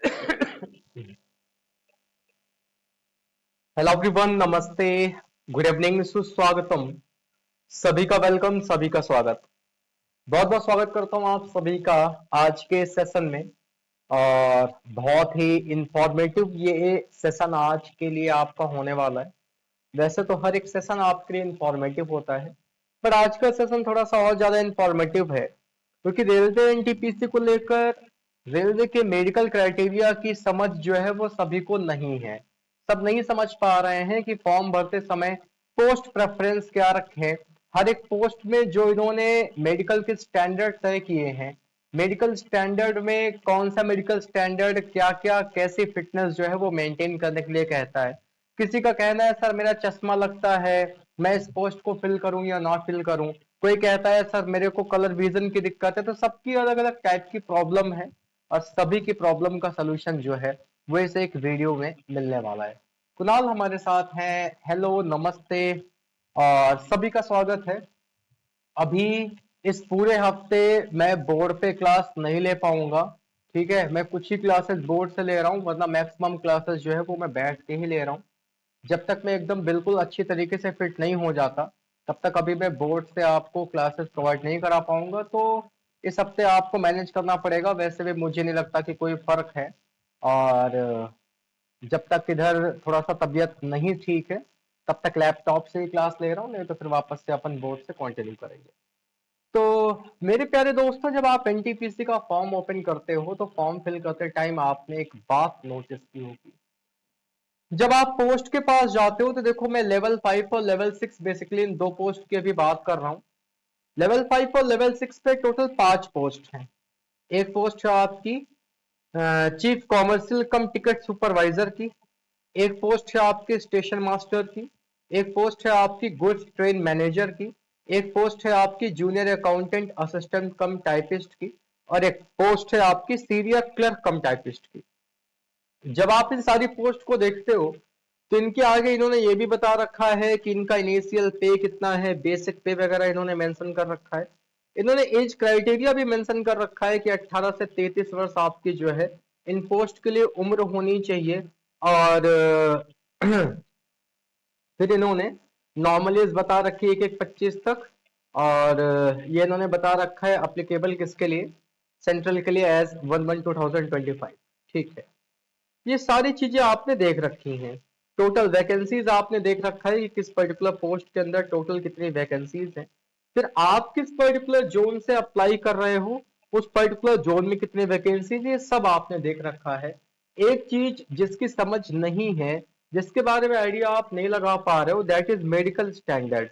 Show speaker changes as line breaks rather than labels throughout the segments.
Hello everyone, नमस्ते, good evening, सुस्वागतम। सभी का वेलकम, सभी का स्वागत। बहुत बहुत स्वागत करता हूं आप सभी का आज के सेशन में। और बहुत ही इंफॉर्मेटिव ये सेशन आज के लिए आपका होने वाला है। वैसे तो हर एक सेशन आपके लिए इंफॉर्मेटिव होता है, पर आज का सेशन थोड़ा सा और ज्यादा इंफॉर्मेटिव है, क्योंकि रेलवे एनटीपीसी को लेकर रेलवे के मेडिकल क्राइटेरिया की समझ जो है वो सभी को नहीं है। सब नहीं समझ पा रहे हैं कि फॉर्म भरते समय पोस्ट प्रेफरेंस क्या रखें। हर एक पोस्ट में जो इन्होंने मेडिकल के स्टैंडर्ड तय किए हैं, मेडिकल स्टैंडर्ड में कौन सा मेडिकल स्टैंडर्ड क्या क्या कैसी फिटनेस जो है वो मेंटेन करने के लिए कहता है। किसी का कहना है सर मेरा चश्मा लगता है, मैं इस पोस्ट को फिल करूं या ना फिल करूं। कोई कहता है सर मेरे को कलर विजन की दिक्कत है। तो सबकी अलग अलग टाइप की प्रॉब्लम है, और सभी की प्रॉब्लम का सलूशन जो है वो इस एक वीडियो में मिलने वाला है। कुणाल हमारे साथ हैं। हेलो, नमस्ते, और सभी का स्वागत है। अभी इस पूरे हफ्ते मैं बोर्ड पे क्लास नहीं ले पाऊंगा। ठीक है, मैं कुछ ही क्लासेस बोर्ड से ले रहा हूँ, वरना मैक्सिमम क्लासेस जो है वो मैं बैठ के ही ले रहा हूँ। जब तक मैं एकदम बिल्कुल अच्छी तरीके से फिट नहीं हो जाता, तब तक अभी मैं बोर्ड से आपको क्लासेस प्रोवाइड नहीं करा पाऊंगा। तो इस हफ्ते आपको मैनेज करना पड़ेगा। वैसे भी मुझे नहीं लगता कि कोई फर्क है। और जब तक इधर थोड़ा सा तबीयत नहीं ठीक है, तब तक लैपटॉप से ही क्लास ले रहा हूँ, नहीं तो फिर वापस से अपन बोर्ड से कंटिन्यू करेंगे। तो मेरे प्यारे दोस्तों, जब आप एनटीपीसी का फॉर्म ओपन करते हो तो फॉर्म फिल करते टाइम आपने एक बात नोटिस की होगी। जब आप पोस्ट के पास जाते हो तो देखो, मैं लेवल 5 और लेवल 6 बेसिकली इन दो पोस्ट की अभी बात कर रहा हूं। लेवल 5 और लेवल 6 पे टोटल 5 पोस्ट हैं। एक पोस्ट है आपकी चीफ कॉमर्शियल कम टिकट सुपरवाइजर की। एक पोस्ट है आपके स्टेशन मास्टर की। एक पोस्ट है आपकी गुड्स ट्रेन मैनेजर की। एक पोस्ट है आपकी जूनियर अकाउंटेंट असिस्टेंट कम टाइपिस्ट की। और एक पोस्ट है आपकी सीनियर क्लर्क कम टाइपिस्ट की। जब आप इन सारी पोस्ट को देखते हो तो इनके आगे इन्होंने ये भी बता रखा है कि इनका इनिशियल पे कितना है, बेसिक पे वगैरह इन्होंने मेंशन कर रखा है। इन्होंने एज क्राइटेरिया भी मेंशन कर रखा है कि 18 से 33 वर्ष आपकी जो है इन पोस्ट के लिए उम्र होनी चाहिए। और फिर इन्होंने नॉर्मल एज बता रखी है कि 25 तक। और ये इन्होंने बता रखा है अप्लीकेबल किसके लिए, सेंट्रल के लिए एज 1/1/2025। ठीक है, ये सारी चीजें आपने देख रखी हैं। टोटल वैकेंसीज आपने देख रखा है कि किस पर्टिकुलर पोस्ट के अंदर टोटल कितनी वैकेंसीज हैं। फिर आप किस पर्टिकुलर जोन से अप्लाई कर रहे हो, उस पर्टिकुलर जोन में कितने वैकेंसीज, ये सब आपने देख रखा है। एक चीज जिसकी समझ नहीं है, जिसके बारे में आइडिया आप नहीं लगा पा रहे हो, दैट इज मेडिकल स्टैंडर्ड।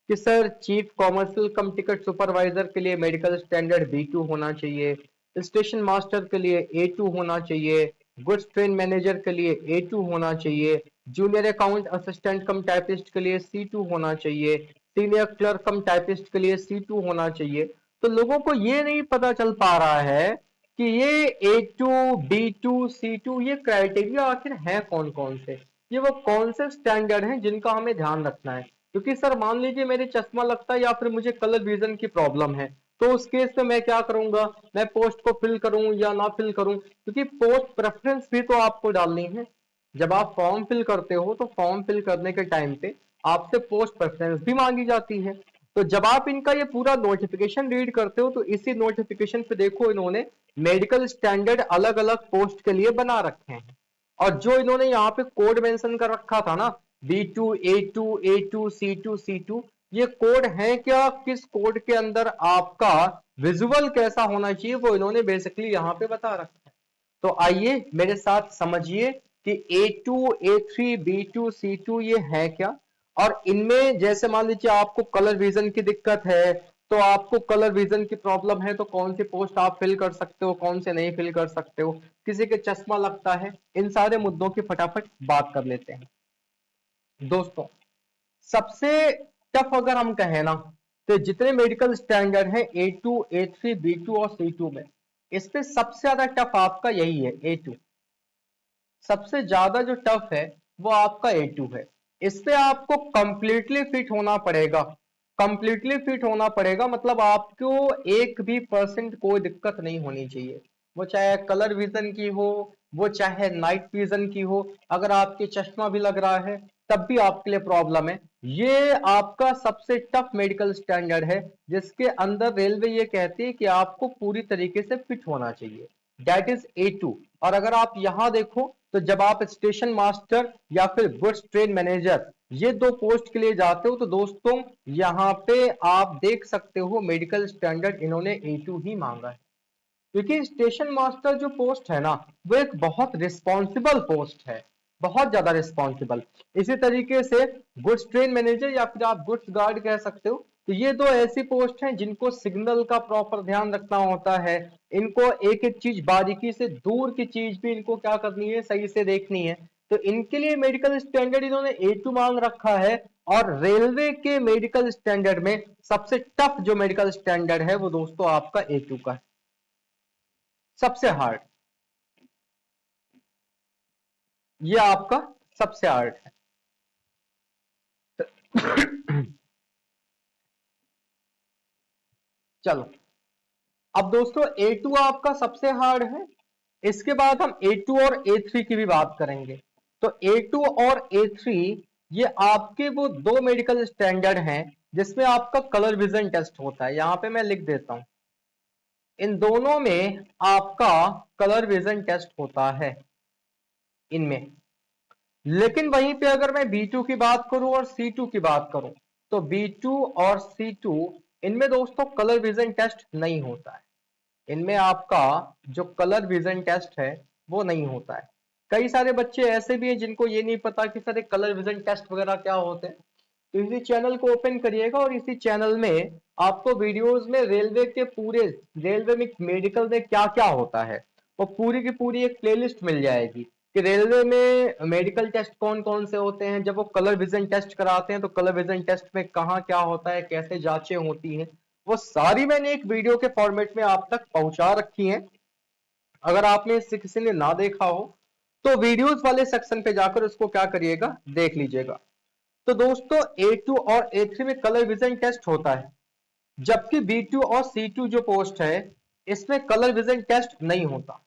कि सर चीफ कॉमर्शियल कम टिकट सुपरवाइजर के लिए मेडिकल स्टैंडर्ड B2 होना चाहिए, स्टेशन मास्टर के लिए A2 होना चाहिए, गुड्स ट्रेन मैनेजर के लिए A2 होना चाहिए, जूनियर अकाउंट असिस्टेंट कम टाइपिस्ट के लिए C2 होना चाहिए, सीनियर क्लर्क कम टाइपिस्ट के लिए C2 होना चाहिए। तो लोगों को ये नहीं पता चल पा रहा है कि ये A2, B2, C2 ये क्राइटेरिया आखिर है कौन कौन से। ये वो कौन से स्टैंडर्ड हैं जिनका हमें ध्यान रखना है। क्योंकि सर मान लीजिए मेरे चश्मा लगता है या फिर मुझे कलर विजन की प्रॉब्लम है, तो उस केस में मैं क्या करूंगा, मैं पोस्ट को फिल करूं या ना फिल करूं, क्योंकि पोस्ट प्रेफरेंस भी तो आपको डालनी है। जब आप फॉर्म फिल करते हो तो फॉर्म फिल करने के टाइम पे आपसे पोस्ट प्रेफरेंस भी मांगी जाती है। तो जब आप इनका ये पूरा नोटिफिकेशन रीड करते हो तो इसी नोटिफिकेशन पे देखो, इन्होंने मेडिकल स्टैंडर्ड अलग अलग पोस्ट के लिए बना रखे हैं। और जो इन्होंने यहाँ पे कोड मेंशन कर रखा था ना, B2, A2, A2, C2, C2, ये कोड है क्या, किस कोड के अंदर आपका विजुअल कैसा होना चाहिए, वो इन्होंने बेसिकली यहाँ पे बता रखा है। तो आइए मेरे साथ समझिए कि A2, A3, B2, C2 ये है क्या। और इनमें जैसे मान लीजिए आपको कलर विजन की दिक्कत है, तो आपको कलर विजन की प्रॉब्लम है तो कौन सी पोस्ट आप फिल कर सकते हो, कौन से नहीं फिल कर सकते हो। किसी के चश्मा लगता है, इन सारे मुद्दों की फटाफट बात कर लेते हैं दोस्तों। सबसे टफ अगर हम कहें ना, तो जितने मेडिकल स्टैंडर्ड हैं A2, A3, B2 और C2 में, इस पे सबसे ज्यादा टफ आपका यही है A2। सबसे ज्यादा जो टफ है वो आपका A2 है। इस पे आपको कंप्लीटली फिट होना पड़ेगा। कंप्लीटली फिट होना पड़ेगा मतलब आपको एक भी परसेंट कोई दिक्कत नहीं होनी चाहिए। वो चाहे कलर विजन की हो, वो चाहे नाइट विजन की हो, अगर आपके चश्मा भी लग रहा है तब भी आपके लिए प्रॉब्लम है। ये आपका सबसे टफ मेडिकल स्टैंडर्ड है जिसके अंदर रेलवे ये कहती है कि आपको पूरी तरीके से फिट होना चाहिए, दैट इज A2। और अगर आप यहां देखो तो जब आप स्टेशन मास्टर या फिर गुड्स ट्रेन मैनेजर ये दो पोस्ट के लिए जाते हो तो दोस्तों यहाँ पे आप देख सकते हो मेडिकल स्टैंडर्ड इन्होंने A2 ही मांगा है, क्योंकि स्टेशन मास्टर जो पोस्ट है ना वो एक बहुत रिस्पॉन्सिबल पोस्ट है, बहुत ज्यादा रिस्पॉन्सिबल। इसी तरीके से गुड्स ट्रेन मैनेजर या फिर आप गुड्स गार्ड कह सकते हो, तो ये दो ऐसी पोस्ट हैं जिनको सिग्नल का प्रॉपर ध्यान रखना होता है, इनको एक एक चीज बारीकी से, दूर की चीज भी इनको क्या करनी है, सही से देखनी है। तो इनके लिए मेडिकल स्टैंडर्ड इन्होंने A2 मांग रखा है। और रेलवे के मेडिकल स्टैंडर्ड में सबसे टफ जो मेडिकल स्टैंडर्ड है वो दोस्तों आपका A2 का है, सबसे हार्ड, ये आपका सबसे हार्ड है। चलो अब दोस्तों A2 आपका सबसे हार्ड है, इसके बाद हम A2 और A3 की भी बात करेंगे। तो A2 और A3 ये आपके वो दो मेडिकल स्टैंडर्ड हैं जिसमें आपका कलर विजन टेस्ट होता है। यहां पे मैं लिख देता हूं, इन दोनों में आपका कलर विजन टेस्ट होता है इनमें। लेकिन वहीं पे अगर मैं B2 की बात करूं और C2 की बात करूं तो B2 और C2 इनमें दोस्तों कलर विजन टेस्ट नहीं होता है, इनमें आपका जो कलर विजन टेस्ट है वो नहीं होता है। कई सारे बच्चे ऐसे भी हैं जिनको ये नहीं पता कि सर कलर विजन टेस्ट वगैरह क्या होते हैं, तो इसी चैनल को ओपन करिएगा और इसी चैनल में आपको वीडियोस में रेलवे के पूरे, रेलवे में मेडिकल में क्या क्या होता है वो पूरी की पूरी एक प्लेलिस्ट मिल जाएगी कि रेलवे में मेडिकल टेस्ट कौन कौन से होते हैं, जब वो कलर विजन टेस्ट कराते हैं तो कलर विजन टेस्ट में कहाँ क्या होता है, कैसे जांचें होती हैं, वो सारी मैंने एक वीडियो के फॉर्मेट में आप तक पहुंचा रखी हैं। अगर आपने इससे किसी ने ना देखा हो तो वीडियोस वाले सेक्शन पे जाकर उसको क्या करिएगा, देख लीजिएगा। तो दोस्तों A2 और A3 में कलर विजन टेस्ट होता है, जबकि B2 और C2 जो पोस्ट है इसमें कलर विजन टेस्ट नहीं होता।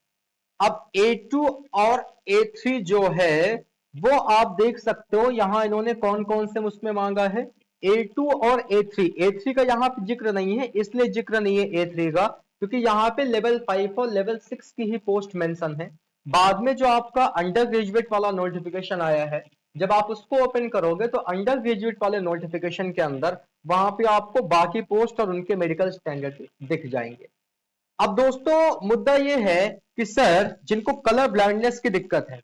अब A2 और A3 जो है वो आप देख सकते हो यहां इन्होंने कौन कौन से उसमें मांगा है, A2 और A3 का यहां पे जिक्र नहीं है, इसलिए जिक्र नहीं है A3 का क्योंकि यहां पे लेवल 5 और लेवल 6 की ही पोस्ट मेंशन है। बाद में जो आपका अंडर ग्रेजुएट वाला नोटिफिकेशन आया है, जब आप उसको ओपन करोगे तो अंडर ग्रेजुएट वाले नोटिफिकेशन के अंदर वहां पे आपको बाकी पोस्ट और उनके मेडिकल स्टैंडर्ड दिख जाएंगे। अब दोस्तों मुद्दा यह है कि सर जिनको कलर ब्लाइंडनेस की दिक्कत है,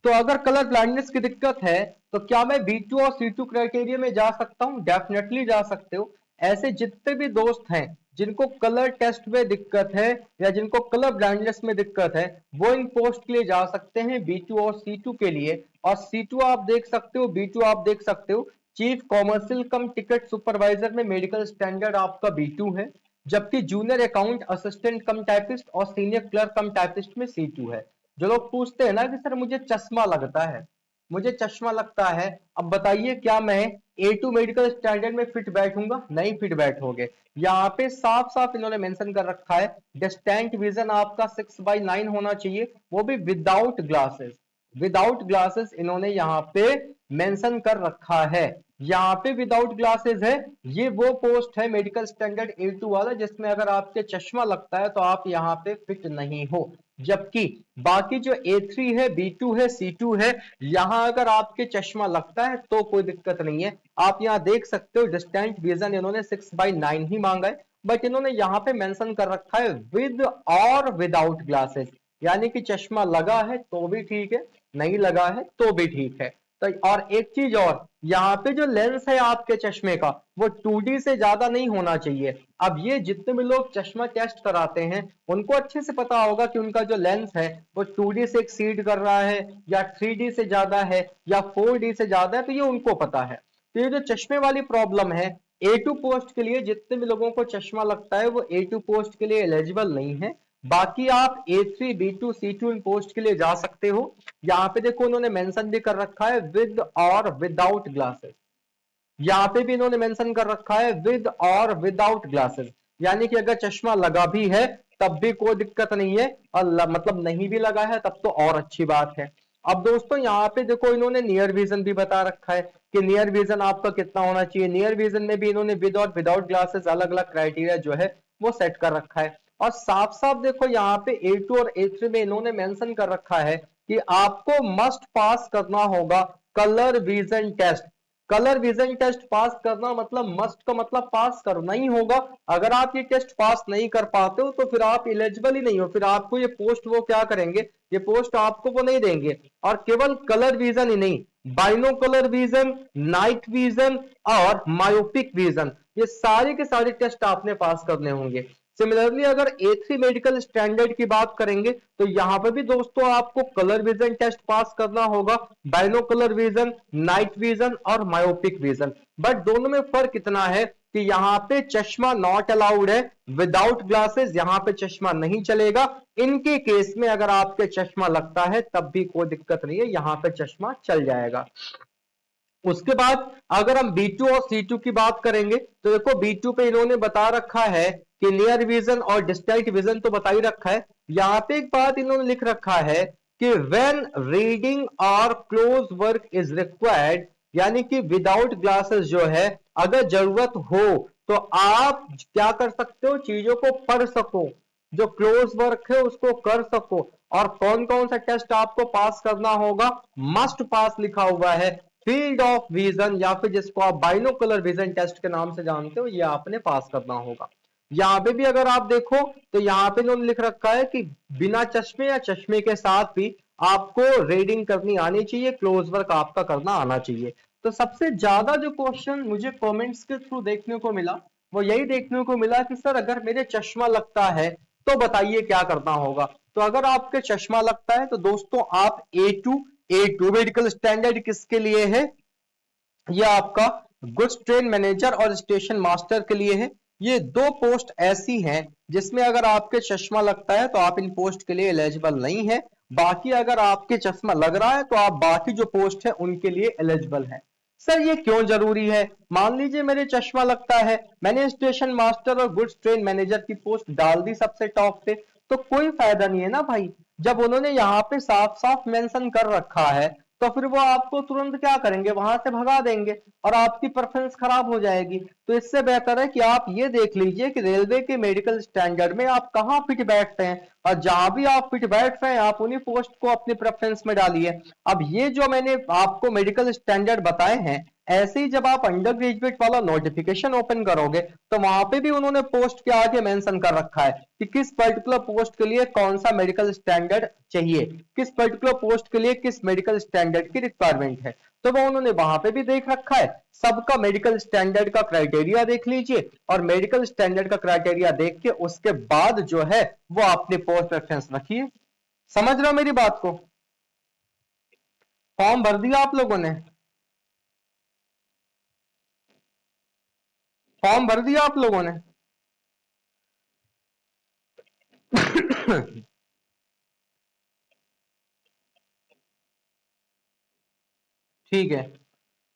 तो अगर कलर ब्लाइंडनेस की दिक्कत है तो क्या मैं B2 और C2 क्राइटेरिया में जा सकता हूं? डेफिनेटली जा सकते हो। ऐसे जितने भी दोस्त हैं जिनको कलर टेस्ट में दिक्कत है या जिनको कलर ब्लाइंडनेस में दिक्कत है वो इन पोस्ट के लिए जा सकते हैं, B2 और C2 के लिए। और C2 आप देख सकते हो, B2 आप देख सकते हो, चीफ कॉमर्शियल कम टिकट सुपरवाइजर में मेडिकल स्टैंडर्ड आपका B2 है, जबकि जूनियर अकाउंट असिस्टेंट कम टाइपिस्ट और सीनियर क्लर्क कम टाइपिस्ट में C2 है। जो लोग पूछते हैं ना कि सर मुझे चश्मा लगता है, मुझे चश्मा लगता है, अब बताइए क्या मैं A2 मेडिकल स्टैंडर्ड में फिट बैठूंगा? नहीं फिट बैठोगे। यहाँ पे साफ साफ इन्होंने मेंशन कर रखा है डिस्टेंट विजन आपका 6/9 होना चाहिए, वो भी विदाउट ग्लासेस, विदाउट ग्लासेस इन्होंने यहाँ पे मेंशन कर रखा है। यहाँ पे विदाउट ग्लासेस है, ये वो पोस्ट है मेडिकल स्टैंडर्ड A2 वाला जिसमें अगर आपके चश्मा लगता है तो आप यहाँ पे फिट नहीं हो। जबकि बाकी जो A3 है, B2 है, C2 है, यहां अगर आपके चश्मा लगता है तो कोई दिक्कत नहीं है। आप यहां देख सकते हो डिस्टेंट विजन इन्होंने 6/9 ही मांगा है, बट इन्होंने यहां पे मेंशन कर रखा है विद और विदाउट ग्लासेस, यानी कि चश्मा लगा है तो भी ठीक है, नहीं लगा है तो भी ठीक है। तो और एक चीज और, यहाँ पे जो लेंस है आपके चश्मे का वो 2D से ज्यादा नहीं होना चाहिए। अब ये जितने भी लोग चश्मा टेस्ट कराते हैं उनको अच्छे से पता होगा कि उनका जो लेंस है वो 2D से एक्सीड कर रहा है या 3D से ज्यादा है या 4D से ज्यादा है, तो ये उनको पता है। तो ये जो चश्मे वाली प्रॉब्लम है A2 पोस्ट के लिए, जितने भी लोगों को चश्मा लगता है वो A2 पोस्ट के लिए एलिजिबल नहीं है। बाकी आप A3, B2, C2 इन पोस्ट के लिए जा सकते हो। यहाँ पे देखो उन्होंने मेंशन भी कर रखा है विद और विदाउट ग्लासेस, यहाँ पे भी इन्होंने मेंशन कर रखा है विद और विदाउट ग्लासेस, यानी कि अगर चश्मा लगा भी है तब भी कोई दिक्कत नहीं है, और मतलब नहीं भी लगा है तब तो और अच्छी बात है। अब दोस्तों यहाँ पे देखो इन्होंने नियर विजन भी बता रखा है कि नियर विजन आपका कितना होना चाहिए। नियर विजन में भी इन्होंने विद और विदाउट ग्लासेस अलग अलग क्राइटेरिया जो है वो सेट कर रखा है। और साफ साफ देखो यहाँ पे A2 और A3 में इन्होंने मेंशन कर रखा है कि आपको मस्ट पास करना होगा colour vision test. Colour vision test pass करना मतलब मस्ट का मतलब पास करना ही होगा। अगर आप ये टेस्ट पास नहीं कर पाते हो तो फिर आप एलिजिबल ही नहीं हो, फिर आपको ये पोस्ट वो क्या करेंगे, ये पोस्ट आपको वो नहीं देंगे। और केवल कलर विजन ही नहीं, बाइनोकुलर विजन, नाइट विजन और मायोपिक विजन, ये सारे के सारे टेस्ट आपने पास करने होंगे। सिमिलरली अगर A3 मेडिकल स्टैंडर्ड की बात करेंगे तो यहां पर भी दोस्तों आपको कलर विजन टेस्ट पास करना होगा, बाइनोकुलर विजन, नाइट विजन और मायोपिक विजन। बट दोनों में फर्क इतना है कि यहाँ पे चश्मा नॉट अलाउड है, विदाउट ग्लासेस यहाँ पे चश्मा नहीं चलेगा। इनके केस में अगर आपके चश्मा लगता है तब भी कोई दिक्कत नहीं है, यहाँ पे चश्मा चल जाएगा। उसके बाद अगर हम B2 और C2 की बात करेंगे तो देखो B2 पे इन्होंने बता रखा है कि नियर विजन और डिस्टेंट विजन तो बता ही रखा है। यहां पे एक बात इन्होंने लिख रखा है कि व्हेन रीडिंग और क्लोज वर्क इज रिक्वायर्ड, यानी कि विदाउट ग्लासेस जो है अगर जरूरत हो तो आप क्या कर सकते हो, चीजों को पढ़ सको, जो क्लोज वर्क है उसको कर सको। और कौन कौन सा टेस्ट आपको पास करना होगा, मस्ट पास लिखा हुआ है। फील्ड ऑफ विजन या फिर जिसको आप बाइनोकुलर विजन टेस्ट के नाम से जानते हो, ये आपने पास करना होगा। यहाँ पे भी अगर आप देखो तो यहाँ पे इन्होंने लिख रखा है कि बिना चश्मे या चश्मे के साथ भी आपको रीडिंग करनी आनी चाहिए, क्लोज वर्क आपका करना आना चाहिए। तो सबसे ज्यादा जो क्वेश्चन मुझे कमेंट्स के थ्रू देखने को मिला वो यही देखने को मिला कि सर अगर मेरे चश्मा लगता है तो बताइए क्या करना होगा। तो अगर आपके चश्मा लगता है तो दोस्तों आप A2 मेडिकल स्टैंडर्ड किसके लिए है, ये आपका गुड्स ट्रेन मैनेजर और स्टेशन मास्टर के लिए है। ये दो पोस्ट ऐसी हैं जिसमें अगर आपके चश्मा लगता है तो आप इन पोस्ट के लिए एलिजिबल नहीं है। बाकी अगर आपके चश्मा लग रहा है तो आप बाकी जो पोस्ट है उनके लिए एलिजिबल है। सर ये क्यों जरूरी है, मान लीजिए मेरे चश्मा लगता है, मैंने स्टेशन मास्टर और गुड्स ट्रेन मैनेजर की पोस्ट डाल दी सबसे टॉप पे, तो कोई फायदा नहीं है ना भाई। जब उन्होंने यहाँ पे साफ साफ मेंशन कर रखा है तो फिर वो आपको तुरंत क्या करेंगे, वहां से भगा देंगे और आपकी परफॉर्मेंस खराब हो जाएगी। तो इससे बेहतर है कि आप ये देख लीजिए कि रेलवे के मेडिकल स्टैंडर्ड में आप कहाँ फिट बैठते हैं, और जहां भी आप फिट बैठ रहे हैं आप उन्हीं पोस्ट को अपनी प्रेफरेंस में डालिए। अब ये जो मैंने आपको मेडिकल स्टैंडर्ड बताए हैं, ऐसे ही जब आप अंडर ग्रेजुएट वाला नोटिफिकेशन ओपन करोगे तो वहां पे भी उन्होंने पोस्ट के आगे मेंशन कर रखा है कि किस पर्टिकुलर पोस्ट के लिए कौन सा मेडिकल स्टैंडर्ड चाहिए, किस पर्टिकुलर पोस्ट के लिए किस मेडिकल स्टैंडर्ड की रिक्वायरमेंट है। तो वो उन्होंने वहां पे भी देख रखा है। सबका मेडिकल स्टैंडर्ड का क्राइटेरिया देख लीजिए और मेडिकल स्टैंडर्ड का क्राइटेरिया देख के उसके बाद जो है वो अपने पोस्ट प्रेफरेंस रखिए। समझ रहे हो मेरी बात को? फॉर्म भर दिया आप लोगों ने? फॉर्म भर दिया आप लोगों ने? ठीक है।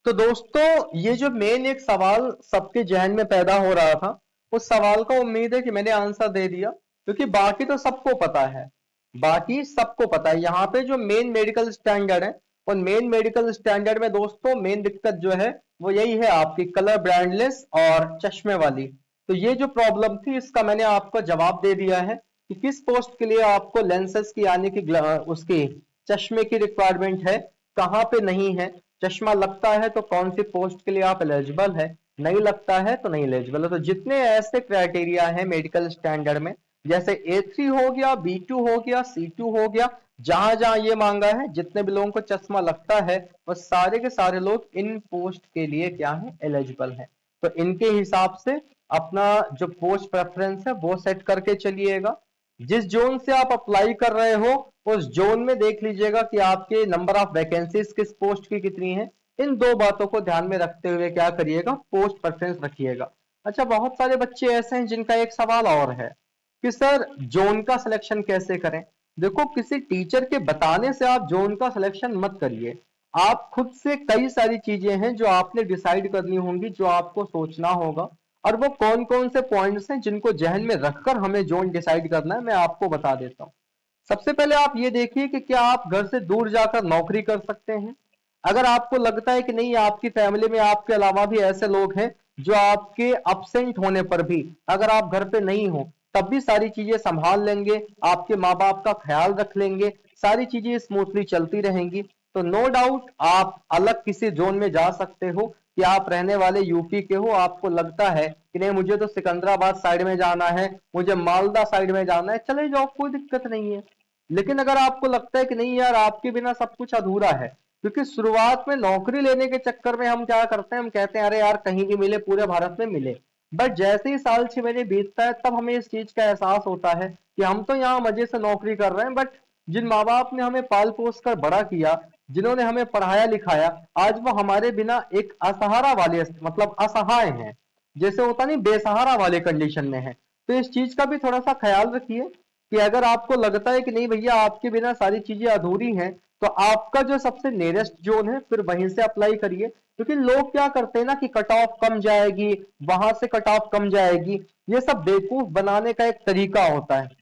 तो दोस्तों ये जो मेन एक सवाल सबके जहन में पैदा हो रहा था, उस सवाल का उम्मीद है कि मैंने आंसर दे दिया, क्योंकि बाकी तो सबको पता है, बाकी सबको पता है। यहाँ पे जो मेन मेडिकल स्टैंडर्ड है और मेन मेडिकल स्टैंडर्ड में दोस्तों मेन दिक्कत जो है वो यही है आपकी कलर ब्रांडलेस और चश्मे वाली। तो ये जो प्रॉब्लम थी इसका मैंने आपको जवाब दे दिया है कि किस पोस्ट के लिए आपको लेंसेज की यानी कि उसकी चश्मे की रिक्वायरमेंट है, कहाँ पे नहीं है। चश्मा लगता है तो कौन सी पोस्ट के लिए आप एलिजिबल है, नहीं लगता है तो नहीं एलिजिबल है। तो जितने ऐसे क्राइटेरिया हैं मेडिकल स्टैंडर्ड में, जैसे A3 हो गया, B2 हो गया, C2 हो गया, जहां जहां ये मांगा है जितने भी लोगों को चश्मा लगता है वो सारे के सारे लोग इन पोस्ट के लिए क्या है, एलिजिबल है। तो इनके हिसाब से अपना जो पोस्ट प्रेफरेंस है वो सेट करके चलिएगा। जिस जोन से आप अप्लाई कर रहे हो उस जोन में देख लीजिएगा कि आपके नंबर ऑफ वैकेंसीज किस पोस्ट की कितनी है। इन दो बातों को ध्यान में रखते हुए क्या करिएगा, पोस्ट प्रेफरेंस रखिएगा। अच्छा, बहुत सारे बच्चे ऐसे हैं जिनका एक सवाल और है कि सर जोन का सिलेक्शन कैसे करें। देखो, किसी टीचर के बताने से आप जोन का सिलेक्शन मत करिए। आप खुद से कई सारी चीजें हैं जो आपने डिसाइड करनी होंगी, जो आपको सोचना होगा। और वो कौन कौन से पॉइंट्स हैं जिनको जहन में रखकर हमें जोन डिसाइड करना है, मैं आपको बता देता हूं। सबसे पहले आप ये देखिए कि क्या आप घर से दूर जाकर नौकरी कर सकते हैं। अगर आपको लगता है कि नहीं, आपकी फैमिली में आपके अलावा भी ऐसे लोग हैं जो आपके absent होने पर भी, अगर आप घर पे नहीं हो तब भी सारी चीजें संभाल लेंगे, आपके माँ बाप का ख्याल रख लेंगे, सारी चीजें स्मूथली चलती रहेंगी, तो नो डाउट आप अलग किसी जोन में जा सकते हो। कि आप रहने वाले यूपी के हो, आपको लगता है कि नहीं मुझे तो सिकंदराबाद साइड में जाना है, मुझे मालदा साइड में जाना है, चले जाओ, कोई दिक्कत नहीं है। लेकिन अगर आपको लगता है कि नहीं यार, आपके बिना सब कुछ अधूरा है, क्योंकि शुरुआत में नौकरी लेने के चक्कर में हम क्या करते हैं, हम कहते हैं अरे यार कहीं भी मिले, पूरे भारत में मिले। बट जैसे ही साल 6 महीने बीतता है तब हमें इस चीज का एहसास होता है कि हम तो यहाँ मजे से नौकरी कर रहे हैं, बट जिन माँ बाप ने हमें पाल पोस कर बड़ा किया, जिन्होंने हमें पढ़ाया लिखाया, आज वो हमारे बिना एक असहारा वाले, मतलब असहाय हैं, जैसे होता नहीं बेसहारा वाले कंडीशन में है। तो इस चीज का भी थोड़ा सा ख्याल रखिए कि अगर आपको लगता है कि नहीं भैया आपके बिना सारी चीजें अधूरी हैं, तो आपका जो सबसे नियरेस्ट जोन है फिर वहीं से अप्लाई करिए। क्योंकि लोग क्या करते हैं ना कि कट ऑफ कम जाएगी, वहां से कट ऑफ कम जाएगी, ये सब बेवकूफ बनाने का एक तरीका होता है।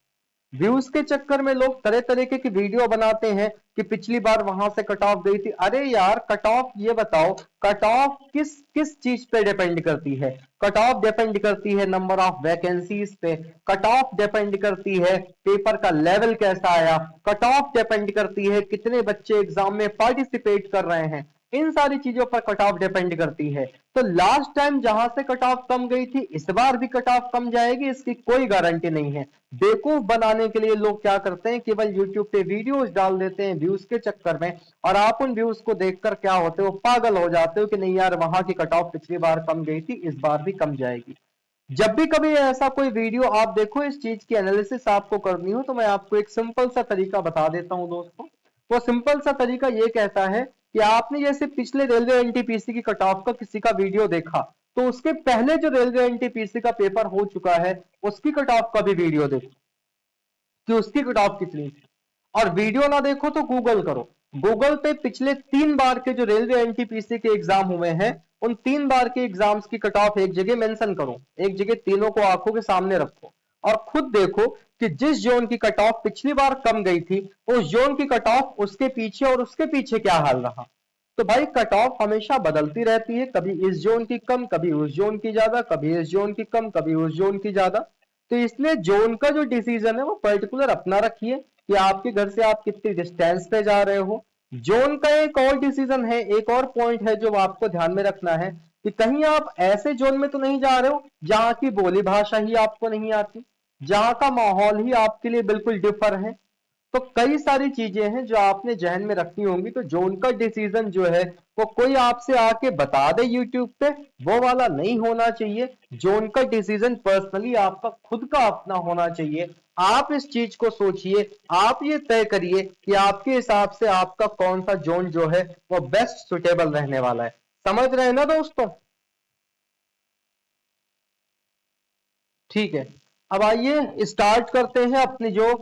व्यूज के चक्कर में लोग तरह तरीके की वीडियो बनाते हैं कि पिछली बार वहां से कट ऑफ गई थी। अरे यार कट ऑफ, ये बताओ कट ऑफ किस किस चीज पे डिपेंड करती है? कट ऑफ डिपेंड करती है नंबर ऑफ वैकेंसीज पे, कट ऑफ डिपेंड करती है पेपर का लेवल कैसा आया, कट ऑफ डिपेंड करती है कितने बच्चे एग्जाम में पार्टिसिपेट कर रहे हैं, इन सारी चीजों पर कट ऑफ डिपेंड करती है। तो लास्ट टाइम जहां से कट ऑफ कम गई थी, इस बार भी कट ऑफ कम जाएगी, इसकी कोई गारंटी नहीं है। बेवकूफ बनाने के लिए लोग क्या करते हैं, केवल यूट्यूब पे वीडियोस डाल देते हैं व्यूज के चक्कर में, और आप उन व्यूज को देखकर क्या होते हो, पागल हो जाते हो कि नहीं यार वहां की कट ऑफ पिछली बार कम गई थी, इस बार भी कम जाएगी। जब भी कभी ऐसा कोई वीडियो आप देखो, इस चीज की एनालिसिस आपको करनी हो, तो मैं आपको एक सिंपल सा तरीका बता देता हूं दोस्तों। वो सिंपल सा तरीका ये कहता है कि आपने जैसे पिछले रेलवे एनटीपीसी की कट ऑफ का किसी का वीडियो देखा, तो उसके पहले जो रेलवे एनटीपीसी का पेपर हो चुका है उसकी कट ऑफ का भी वीडियो देखो कि उसकी कट ऑफ कितनी थी। और वीडियो ना देखो तो गूगल करो, गूगल पे पिछले 3 बार के जो रेलवे एनटीपीसी के एग्जाम हुए हैं, उन 3 बार के एग्जाम्स की कट ऑफ एक जगह मेंशन करो, एक जगह तीनों को आंखों के सामने रखो, और खुद देखो कि जिस जोन की कट ऑफ पिछली बार कम गई थी, उस जोन की कट ऑफ उसके पीछे और उसके पीछे क्या हाल रहा। तो भाई कट ऑफ हमेशा बदलती रहती है, कभी इस जोन की कम, कभी उस जोन की ज्यादा, कभी इस जोन की कम, कभी उस जोन की ज्यादा। तो इसलिए जोन का जो डिसीजन है वो पर्टिकुलर अपना रखिए कि आपके घर से आप कितनी डिस्टेंस पे जा रहे हो। जोन का एक और डिसीजन है, एक और पॉइंट है जो आपको ध्यान में रखना है कि कहीं आप ऐसे जोन में तो नहीं जा रहे हो जहां की बोली भाषा ही आपको नहीं आती, जहां का माहौल ही आपके लिए बिल्कुल डिफर है। तो कई सारी चीजें हैं जो आपने जहन में रखनी होंगी। तो जोन का डिसीजन जो है वो कोई आपसे आके बता दे यूट्यूब पे, वो वाला नहीं होना चाहिए। जोन का डिसीजन पर्सनली आपका खुद का अपना होना चाहिए। आप इस चीज को सोचिए, आप ये तय करिए कि आपके हिसाब से आपका कौन सा जोन जो है वो बेस्ट सुटेबल रहने वाला है। समझ रहे हैं ना दोस्तों? ठीक है, अब आइए स्टार्ट करते हैं अपनी जो